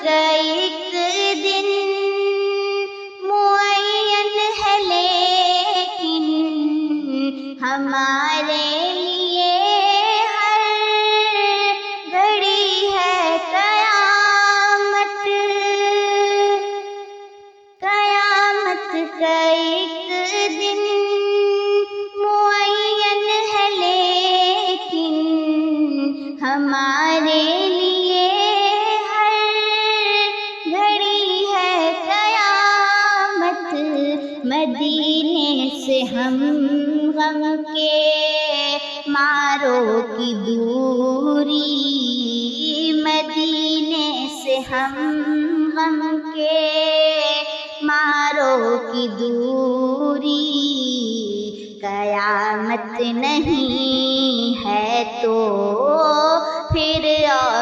کا ایک دن معین ہے، لیکن ہمارے لیے ہر گھڑی ہے قیامت۔ قیامت کا ایک دن معین ہے، لیکن ہمارے لیے ہر گھڑی ہے قیامت۔ مدینے سے ہم غم کے ماروں کی دوری، مدینے سے ہم غم کے ماروں کی دوری، قیامت نہیں ہے تو پھر